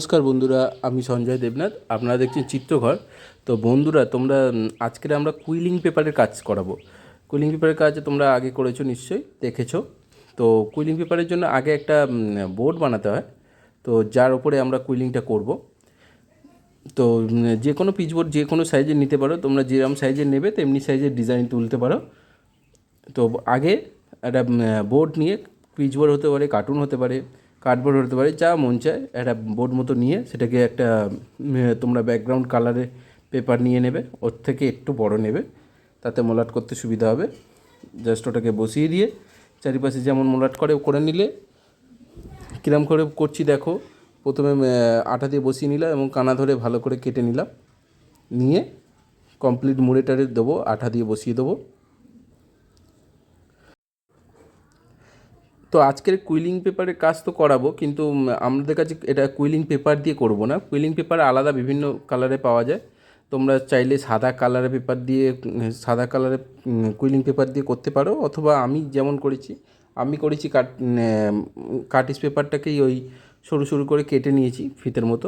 নমস্কার বন্ধুরা, আমি সঞ্জয় দেবনাথ। আপনারা দেখছেন চিত্রঘর। তো বন্ধুরা, তোমরা আজকে আমরা কুইলিং পেপারের কাজ করাবো। কুইলিং পেপারের কাজ তোমরা আগে করেছো, নিশ্চয়ই দেখেছো। তো কুইলিং পেপারের জন্য আগে একটা বোর্ড বানাতে হয়, তো যার উপরে আমরা কুইলিংটা করব। তো যে কোনো পিচবোর্ড যে কোনো সাইজের নিতে পারো, তোমরা যেরকম সাইজের নেবে তেমনি সাইজের ডিজাইন তুলতে পারো। তো আগে একটা বোর্ড নিয়ে, পিচবোর্ড হতে পারে, কার্টুন হতে পারে, কার্ডবোর্ড হতে পারে, যা মন চায় একটা বোর্ড মতো নিয়ে সেটাকে একটা তোমরা ব্যাকগ্রাউন্ড কালারের পেপার নিয়ে নেবে, ওর থেকে একটু বড় নেবে, তাতে মোলাট করতে সুবিধা হবে। জাস্ট ওটাকে বসিয়ে দিয়ে চারিপাশে যেমন মোলাট করে নিলে। কীরকম করে করছি দেখো। প্রথমে আটা দিয়ে বসিয়ে নিলাম এবং কানা ধরে ভালো করে কেটে নিলাম, নিয়ে কমপ্লিট মুড়ে টাড়ে দেবো, আটা দিয়ে বসিয়ে দেবো। তো আজকের কুইলিং পেপারের কাজ তো করাবো, কিন্তু আমাদের কাছে এটা কুইলিং পেপার দিয়ে করব না। কুইলিং পেপার আলাদা বিভিন্ন কালারে পাওয়া যায়। তোমরা চাইলে সাদা কালারের পেপার দিয়ে, সাদা কালারের কুইলিং পেপার দিয়ে করতে পারো, অথবা আমি যেমন করেছি, আমি করেছি কার্টিস পেপারটাকেই ওই সরু সরু করে কেটে নিয়েছি, ফিতের মতো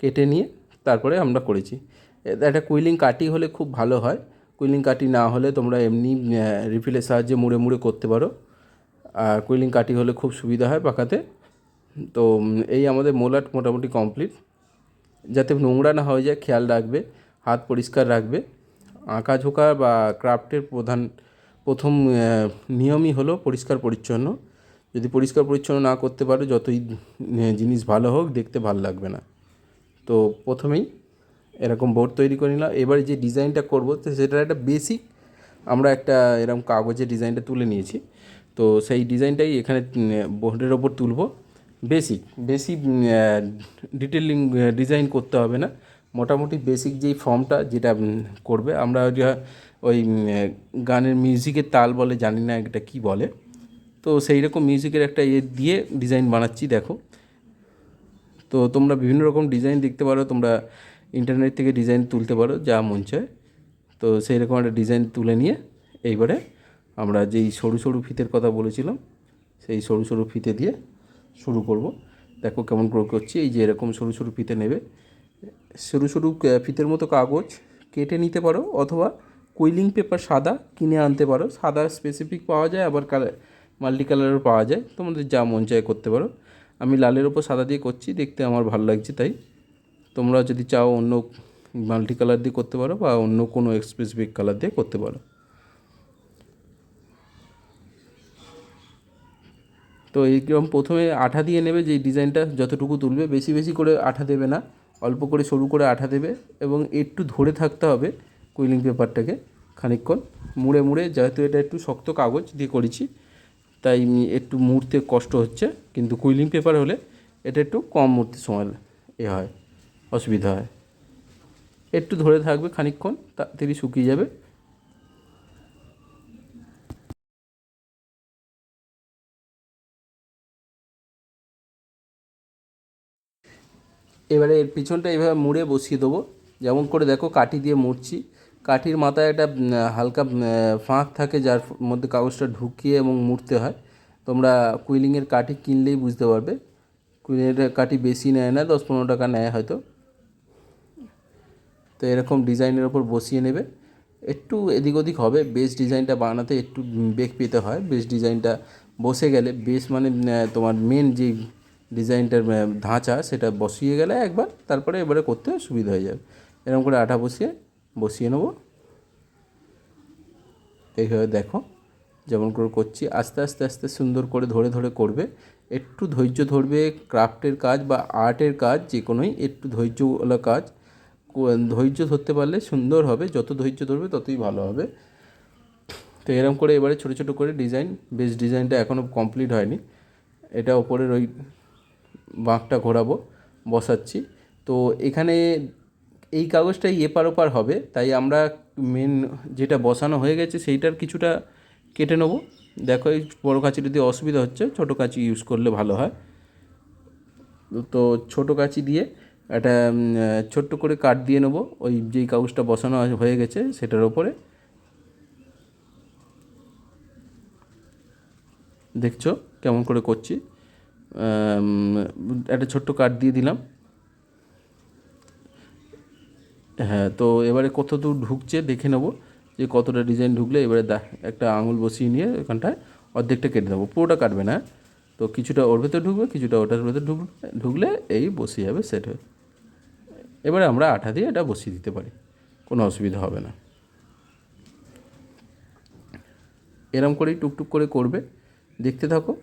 কেটে নিয়ে তারপরে আমরা করেছি। একটা কুইলিং কাঠি হলে খুব ভালো হয়। কুইলিং কাঠি না হলে তোমরা এমনি রিফিলের সাহায্যে মুড়ে মুড়ে করতে পারো। আর কুইলিং কাঠি হলে খুব সুবিধা হয় পাকাতে। তো এই আমাদের মোলাট মোটামুটি কমপ্লিট। যাতে নোংরা না হয়ে যায় খেয়াল রাখবে, হাত পরিষ্কার রাখবে। আঁকাঝোঁকা বা ক্রাফটের প্রথম নিয়মই হলো পরিষ্কার পরিচ্ছন্ন। যদি পরিষ্কার পরিচ্ছন্ন না করতে পারো, যতই জিনিস ভালো হোক, দেখতে ভালো লাগবে না। তো প্রথমেই এরকম বোর্ড তৈরি করে নিলাম। এবারে যে ডিজাইনটা করবো, তো সেটার একটা বেসিক আমরা একটা এরকম কাগজে ডিজাইনটা তুলে নিয়েছি। তো সেই ডিজাইনটাই এখানে বোর্ডের ওপর তুলব। বেশি ডিটেলিং ডিজাইন করতে হবে না। মোটামুটি বেসিক যেই ফর্মটা যেটা করবে, আমরা ওই গানের মিউজিকের তাল বলে, জানি না এটা কী বলে। তো সেই রকম মিউজিকের একটা দিয়ে ডিজাইন বানাচ্ছি দেখো। তো তোমরা বিভিন্ন রকম ডিজাইন দেখতে পারো, তোমরা ইন্টারনেট থেকে ডিজাইন তুলতে পারো, যা মন চায়। তো সেই রকম একটা ডিজাইন তুলে নিয়ে এইবারে আমরা যেই সরু সরু ফিতের কথা বলেছিলাম, সেই সরু সরু ফিতে দিয়ে শুরু করব। দেখো কেমন করে করছি। এই যে এরকম সরু সরু ফিতে নেবে, সরু সরু ফিতের মতো কাগজ কেটে নিতে পারো, অথবা কুইলিং পেপার সাদা কিনে আনতে পারো। সাদা স্পেসিফিক পাওয়া যায়, আবার মাল্টি কালারেরও পাওয়া যায়, তোমাদের যা মন চায় করতে পারো। আমি লালের ওপর সাদা দিয়ে করছি, দেখতে আমার ভালো লাগছে তাই। তোমরা যদি চাও অন্য মাল্টি কালার দিয়ে করতে পারো, বা অন্য কোনো স্পেসিফিক কালার দিয়ে করতে পারো। তো এইরকম প্রথমে আঠা দিয়ে নেবে, যেই ডিজাইনটা যতটুকু তুলবে, বেশি বেশি করে আঠা দেবে না, অল্প করে সরু করে আঠা দেবে, এবং একটু ধরে থাকতে হবে কুইলিং পেপারটাকে খানিকক্ষণ মুড়ে মুড়ে। যেহেতু এটা একটু শক্ত কাগজ দিয়ে করেছি, তাই একটু মুড়তে কষ্ট হচ্ছে, কিন্তু কুইলিং পেপার হলে এটা একটু কম মুড়তে সময় হয়, অসুবিধা হয়। একটু ধরে থাকবে খানিকক্ষণ, তাড়াতাড়ি শুকিয়ে যাবে। এবারে এর পিছনটা এভাবে মুড়ে বসিয়ে দেবো, যেমন করে দেখো কাঠি দিয়ে মুড়ছি। কাঠির মাথায় একটা হালকা ফাঁক থাকে, যার মধ্যে কাগজটা ঢুকিয়ে এবং মুড়তে হয়। তোমরা কুইলিংয়ের কাঠি কিনলেই বুঝতে পারবে। কুইলিংয়ের কাঠি বেশি নেয় না, 10-15 টাকা নেয় হয়তো। তো এরকম ডিজাইনের ওপর বসিয়ে নেবে। একটু এদিক ওদিক হবে, বেস ডিজাইনটা বানাতে একটু বেগ পেতে হয়। বেস ডিজাইনটা বসে গেলে, বেস মানে তোমার মেন যে ডিজাইনটার ধাঁচা, সেটা বসিয়ে গেলে একবার, তারপরে এবারে করতে সুবিধা হয়ে যাবে। এরকম করে আঠা বসিয়ে নেবো। এইভাবে দেখো যেমন করে করছি, আস্তে আস্তে আস্তে সুন্দর করে ধরে ধরে করবে। একটু ধৈর্য ধরবে। ক্রাফটের কাজ বা আর্টের কাজ যে কোনোই একটু ধৈর্যওয়ালা কাজ। ধৈর্য ধরতে পারলে সুন্দর হবে, যত ধৈর্য ধরবে ততই ভালো হবে। তো এরকম করে এবারে ছোটো ছোটো করে ডিজাইন, বেস ডিজাইনটা এখনও কমপ্লিট হয়নি, এটা ওপরের ওই বাঁকটা ঘোরাবো, বসাচ্ছি। তো এখানে এই কাগজটাই এপার ওপার হবে, তাই আমরা মেন যেটা বসানো হয়ে গেছে সেইটার কিছুটা কেটে নেবো। দেখো এই বড়ো কাঁচিটা দিয়ে অসুবিধা হচ্ছে, ছোটো কাঁচি ইউজ করলে ভালো হয়। তো ছোটো কাঁচি দিয়ে একটা ছোট্ট করে কাট দিয়ে নেবো ওই যেই কাগজটা বসানো হয়ে গেছে সেটার ওপরে। দেখছো কেমন করে করছি। একটা ছোট্ট কাট দিয়ে দিলাম, হ্যাঁ, তো এবারে কত দূর ঢুকছে দেখে নেবো যে কতটা ডিজাইন ঢুকলে এবারে একটা আঙুল বসিয়ে নিয়ে ওখানটায় অর্ধেকটা কেটে দেবো, পুরোটা কাটবে না। তো কিছুটা ওর ভেতরে ঢুকবে, কিছুটা ওটার ভেতরে ঢুকলে এই বসিয়ে যাবে, সেট হয়ে। এবারে আমরা আঠা দিয়ে এটা বসিয়ে দিতে পারি, কোনো অসুবিধা হবে না। এরম করেই টুকটুক করে করবে, দেখতে থাকো।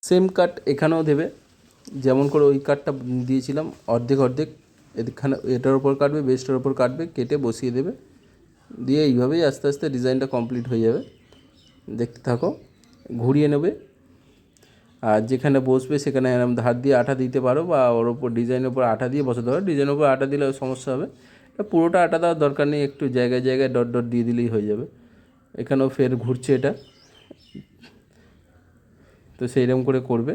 সেম কাট এখানেও দেবে, যেমন করে ওই কাটটা দিয়েছিলাম অর্ধেক অর্ধেক, এখানে এটার ওপর কাটবে, বেস্টের ওপর কাটবে, কেটে বসিয়ে দেবে, দিয়ে এইভাবেই আস্তে আস্তে ডিজাইনটা কমপ্লিট হয়ে যাবে। দেখতে থাকো, ঘুরিয়ে নেবে, আর যেখানে বসবে সেখানে এরকম ধার দিয়ে আঠা দিতে পারো, বা ওর ওপর ডিজাইনের উপর আঠা দিয়ে বসাতে পারো। ডিজাইনের উপর আঠা দিলে সমস্যা হবে, পুরোটা আঠা দেওয়ার দরকার নেই, একটু জায়গায় জায়গায় ডট ডট দিয়ে দিলেই হয়ে যাবে। এখানেও ফের ঘুরছে এটা, তো সেইরকম করে করবে।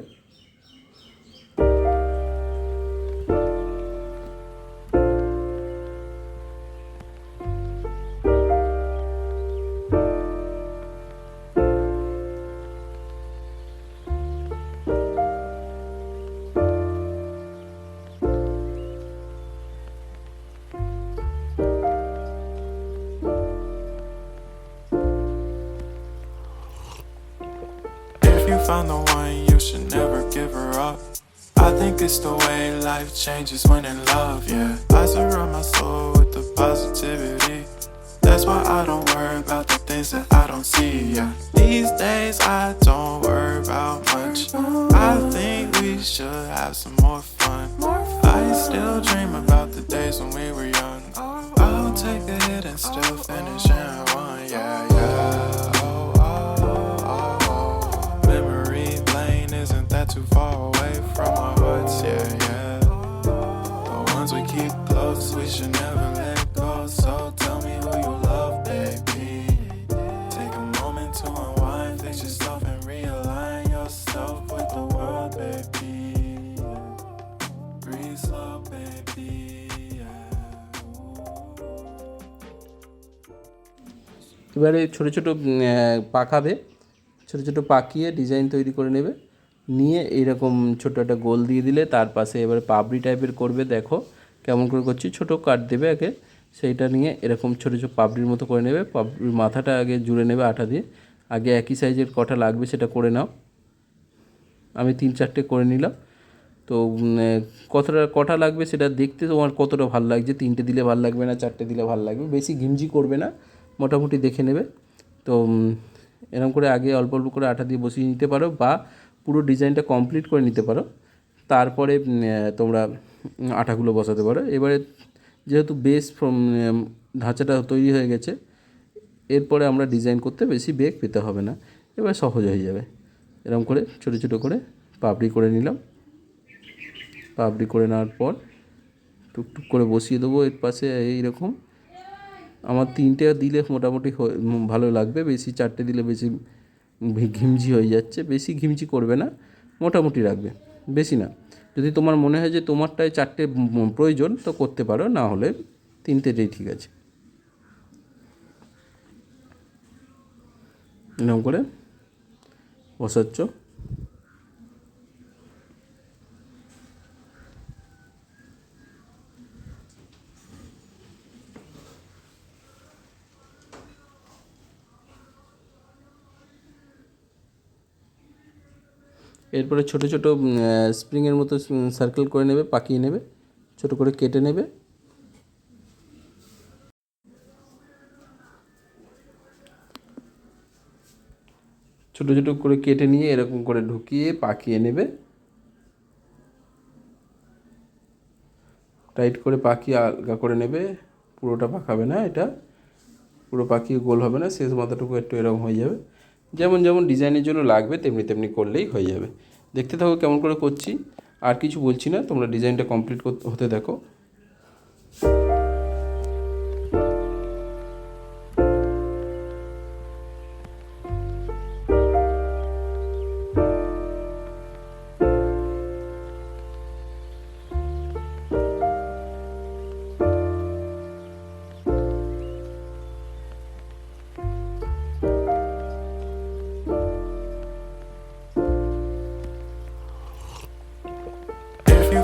If you found the one, you should never give her up. I think it's the way life changes when in love, yeah. I surround my soul with the positivity. That's why I don't worry about the things that I don't see, yeah. These days I don't worry about much. I think we should have some more fun. I still dream about the days when we were young. I'll take a hit and still finish in one, yeah, yeah. Oh, oh, oh, oh. Memory lane isn't that too far away from our hearts, yeah, yeah. The ones we keep close, we should never let go. So tell me who you love, baby. Take a moment to unwind, fix yourself and realign yourself with the world, baby. Breathe slow, baby, yeah. এবারে ছোটো ছোটো পাকাবে, ছোটো ছোটো পাকিয়ে design তৈরি করে নেবে, নিয়ে এইরকম ছোটো একটা গোল দিয়ে দিলে তার পাশে এবারে পাপড়ি টাইপের করবে। দেখো কেমন করে করছি, ছোটো কাট দেবে আগে, সেইটা নিয়ে এরকম ছোটো ছোটো পাপড়ির মতো করে নেবে। পাপড়ির মাথাটা আগে জুড়ে নেবে আঠা দিয়ে, আগে একই সাইজের কটা লাগবে সেটা করে নাও। আমি 3-4টে করে নিলাম। তো কটা লাগবে সেটা দেখতে তোমার কতটা ভালো লাগছে, 3টে দিলে ভালো লাগবে না 4টে দিলে ভালো লাগবে, বেশি ঘিমঝি করবে না, মোটামুটি দেখে নেবে। তো এরকম করে আগে অল্প অল্প করে আঠা দিয়ে বসিয়ে নিতে পারো, বা পুরো ডিজাইনটা কমপ্লিট করে নিতে পারো, তারপরে তোমরা আঠাগুলো বসাতে পারো। এবারে যেহেতু বেস ঢাঁচাটা তৈরি হয়ে গেছে, এরপরে আমরা ডিজাইন করতে বেশি বেগ পেতে হবে না, এবার সহজ হয়ে যাবে। এরকম করে ছোটো ছোটো করে পাপড়ি করে নিলাম। পাপড়ি করে নেওয়ার পর টুকটুক করে বসিয়ে দেবো এর পাশে। এইরকম আমার 3টে দিলে মোটামুটি ভালো লাগবে, বেশি 4টে দিলে বেশি ঘিমঝি হয়ে যাচ্ছে। বেশি ঘিমঝি করবে না, মোটামুটি রাখবে, বেশি না। যদি তোমার মনে হয় যে তোমারটায় 4টে প্রয়োজন তো করতে পারো, না হলে 3টেই ঠিক আছে। এরকম করে বসাচ্ছ। এরপরে ছোটো ছোটো স্প্রিংয়ের মতো সার্কেল করে নেবে, পাকিয়ে নেবে, ছোটো করে কেটে নেবে। ছোটো ছোটো করে কেটে নিয়ে এরকম করে ঢুকিয়ে পাকিয়ে নেবে, টাইট করে পাকিয়ে আলগা করে নেবে। পুরোটা পাকাবে না, এটা পুরো পাকিয়ে গোল হবে না, শেষ মাথাটুকু একটু এরকম হয়ে যাবে। যেমন যেমন ডিজাইনের জন্য লাগবে তেমনি তেমনি করলেই হয়ে যাবে। দেখতে থাকো কেমন করে করছি, আর কিছু বলছি না, তোমরা ডিজাইনটা কমপ্লিট হতে দেখো।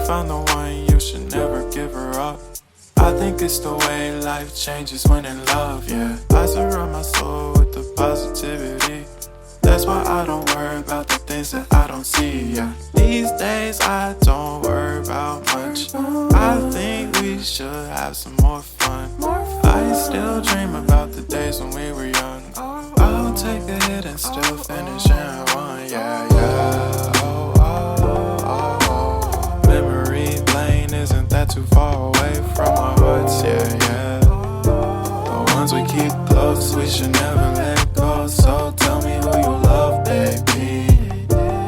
find the one, you should never give her up. I think it's the way life changes when in love, yeah. I surround my soul with the positivity. That's why I don't worry about the things that I don't see, yeah. These days I don't worry about much. I think we should have some more fun. I still dream about the days when we were young. I'll take a hit and still finish and one, yeah, yeah. Oh, oh, oh, oh. Memory lane isn't that too far away from our hearts, yeah, yeah. The ones we keep close, we should never let go. So tell me who you love, baby.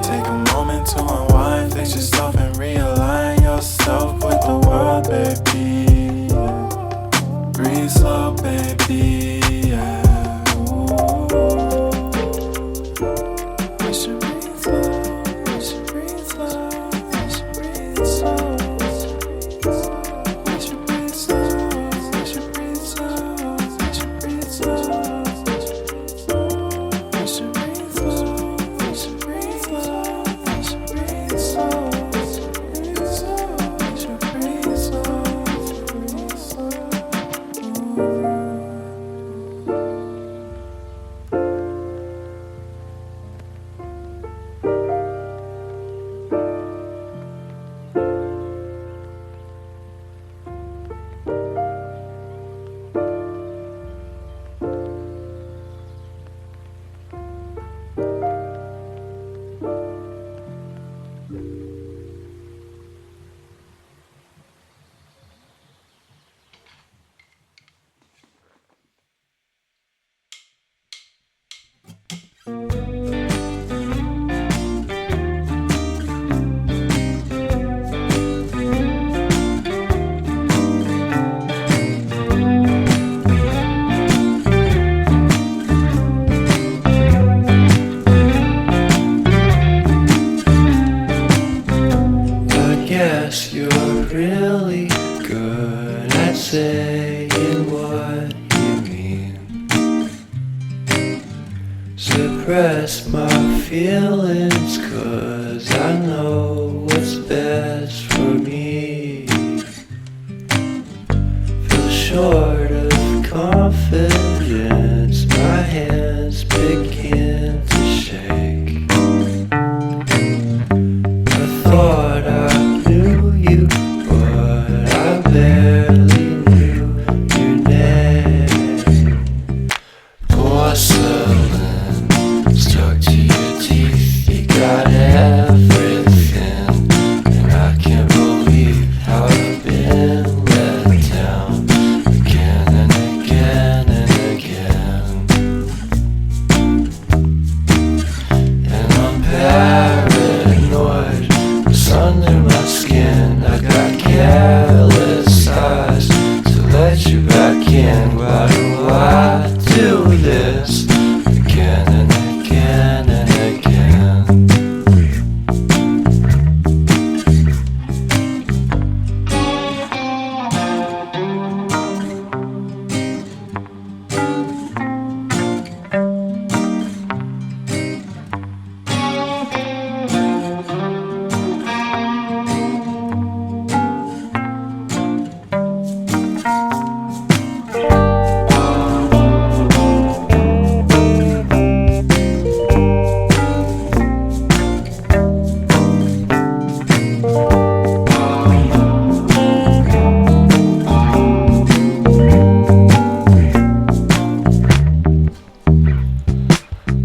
Take a moment to unwind, fix yourself and realign yourself with the world, baby. Breathe slow, baby, yeah. We should breathe slow, we should breathe slow, we should breathe slow. We should breathe slow, we should breathe slow, we should breathe slow. We should breathe slow, we should breathe slow, we should breathe slow, we should breathe slow, we should breathe slow, breathe slow. I guess you're really good at saying what you mean. Suppress my feelings, 'cause I know what's best for me. Feel short of confidence, my hands begin to shake. I thought I knew you, but I barely knew your name. Porcelain stuck to your teeth, you got everything, and I can't believe how I've been let down again and again and again. And I'm paranoid, it's under my skin. I got careless eyes to let you back in. Why do I do this again and again and again?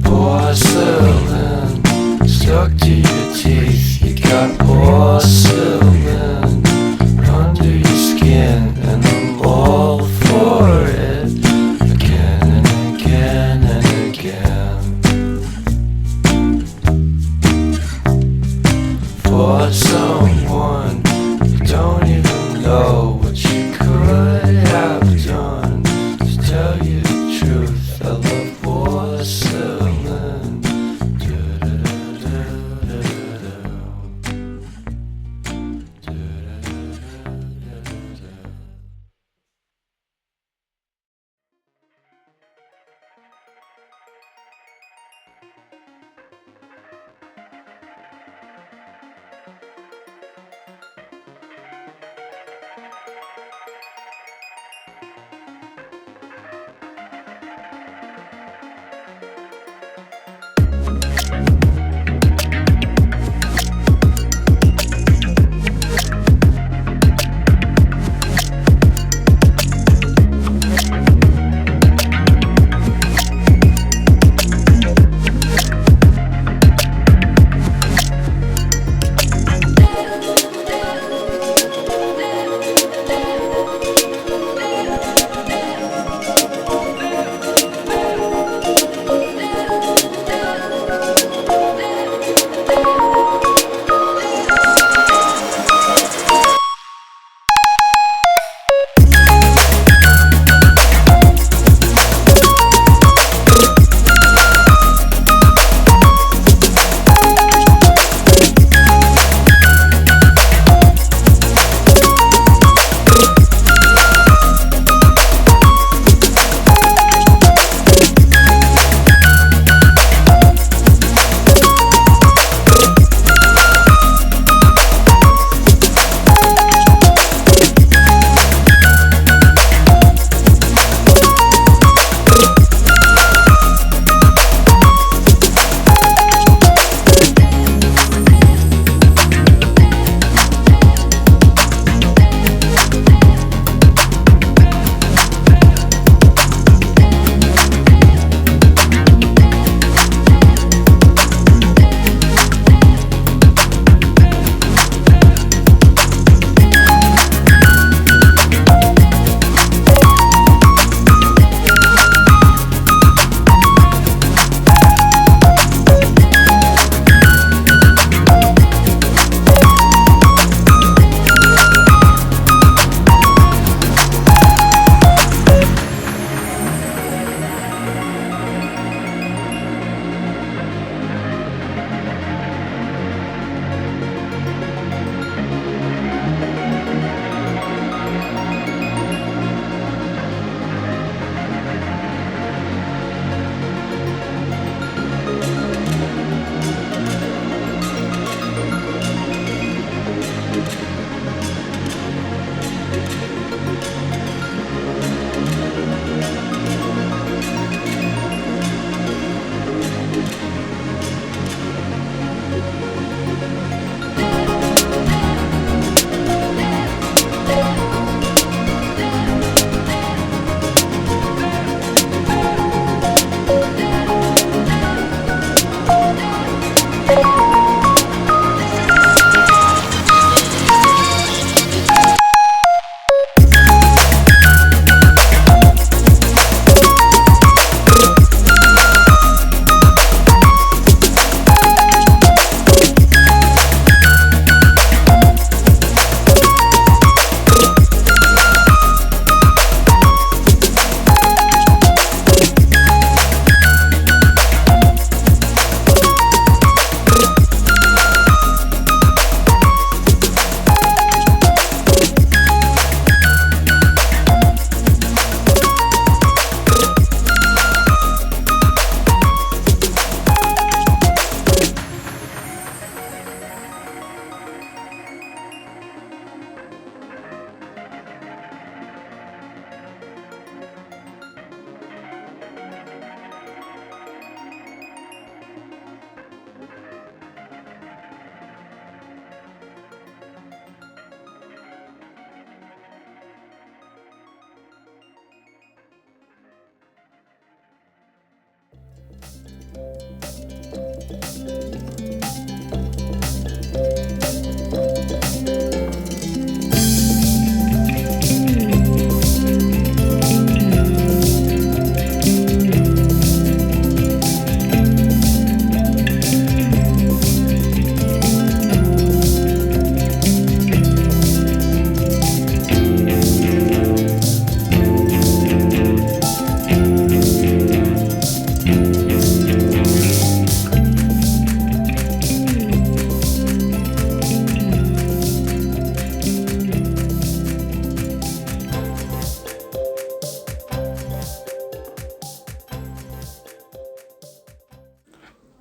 Porcelain stuck to your teeth, you got porcelain under your skin, and I'm all for it again and again and again. For someone you don't even know what you could have done. To tell you the truth, I love porcelain.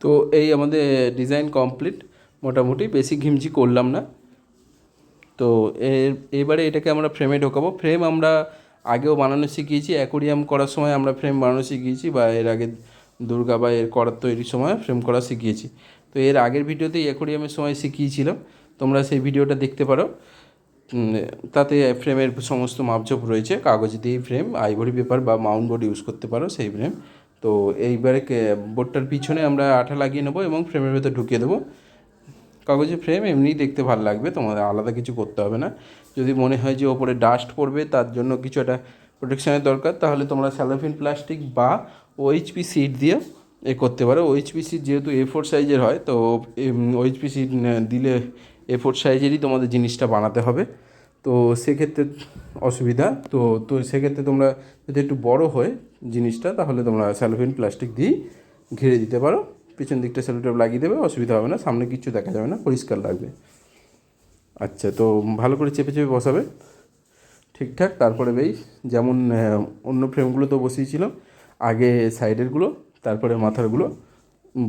তো এই আমাদের design complete, মোটামুটি বেশি ঘিমচি করলাম না। তো এবারে এটাকে আমরা ফ্রেমে ঢোকাবো। ফ্রেম আমরা আগেও বানানো শিখিয়েছি, অ্যাকোরিয়াম করার সময় আমরা ফ্রেম বানানো শিখিয়েছি, বা এর আগে দুর্গা বা এর করার তৈরির সময় ফ্রেম করা শিখিয়েছি। তো এর আগের ভিডিওতেই অ্যাকোরিয়ামের সময় শিখিয়েছিলাম, তোমরা সেই ভিডিওটা দেখতে পারো। তাতে ফ্রেমের সমস্ত মাপঝোপ রয়েছে, কাগজ দিয়েই ফ্রেম, আইভরি পেপার বা মাউন্ট বোর্ড ইউজ করতে পারো সেই ফ্রেম। তো এইবারে বোর্ডটার পিছনে আমরা আঠা লাগিয়ে নেবো এবং ফ্রেমের ভেতর ঢুকিয়ে দেবো। কাগজের ফ্রেম এমনিই দেখতে ভালো লাগবে, তোমাদের আলাদা কিছু করতে হবে না। যদি মনে হয় যে ওপরে ডাস্ট পড়বে, তার জন্য কিছু একটা প্রোটেকশানের দরকার, তাহলে তোমরা স্যালোফিন প্লাস্টিক বা ওএইচপি সিট দিয়ে করতে পারো। ওএইচপি সিট যেহেতু A4 সাইজের হয়, তো ওএইচপি সিট দিলে A4 সাইজেরই তোমাদের জিনিসটা বানাতে হবে, তো সেক্ষেত্রে অসুবিধা। তো সেক্ষেত্রে তোমরা যদি একটু বড় হয় জিনিসটা, তাহলে তোমরা স্যালোফিন প্লাস্টিক দিয়েই ঘিরে দিতে পারো। পিছন দিকটা সেলোটেপ লাগিয়ে দেবে, অসুবিধা হবে না, সামনে কিচ্ছু দেখা যাবে না, পরিষ্কার লাগবে। আচ্ছা, তো ভালো করে চেপে চেপে বসাবে ঠিকঠাক। তারপরে যেমন অন্য ফ্রেমগুলো তো বসিয়েছিলাম, আগে সাইডেরগুলো, তারপরে মাথারগুলো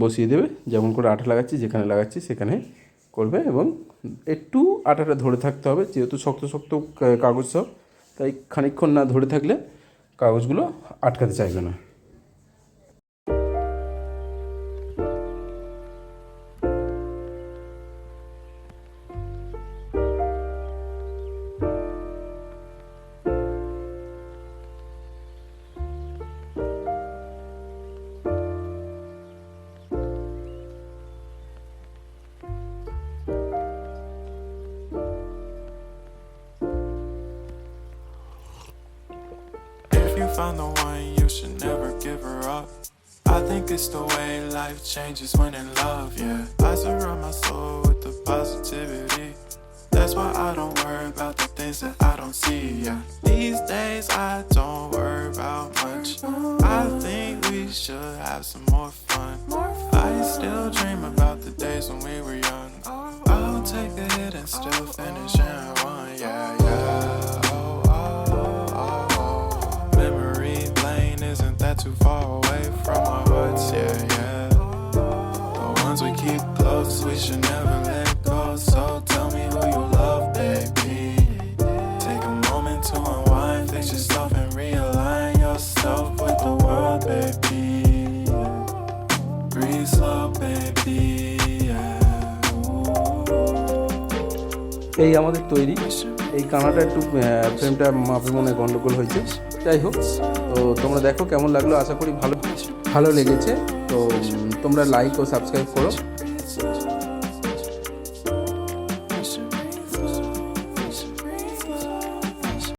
বসিয়ে দেবে। যেমন করে আঠা লাগাচ্ছি, যেখানে লাগাচ্ছি সেখানে করবে, এবং একটু আঠাটা ধরে থাকতে হবে, যেহেতু শক্ত শক্ত কাগজ সব, তাই খানিকক্ষণ না ধরে থাকলে কাগজগুলো আটকাতে চাইবে না। If you found the one, you should never give her up. I think it's the way life changes when in love, yeah. I surround my soul with the positivity. That's why I don't worry about the things that I don't see, yeah. These days I don't worry about much. I think we should have some more fun. I still dream about the days when we were young. I'll take a hit and still finish in one, yeah, yeah. Oh, oh, oh, oh. Memory lane isn't that too far away from our hearts, yeah, yeah. The ones we keep close, we should never let go. So tell me who you love, baby. Take a moment to unwind, fix yourself and realign yourself with the world, baby. Breathe slow, baby, yeah. এই আমাদের তৈরি। এই কানাটা একটু ফ্রেমটা মাপে মনে গন্ডগোল হয়েছে, যাই হোক। তো তোমরা দেখো কেমন লাগলো, আশা করি ভালো লেগেছে। তো তোমরা লাইক ও সাবস্ক্রাইব করো।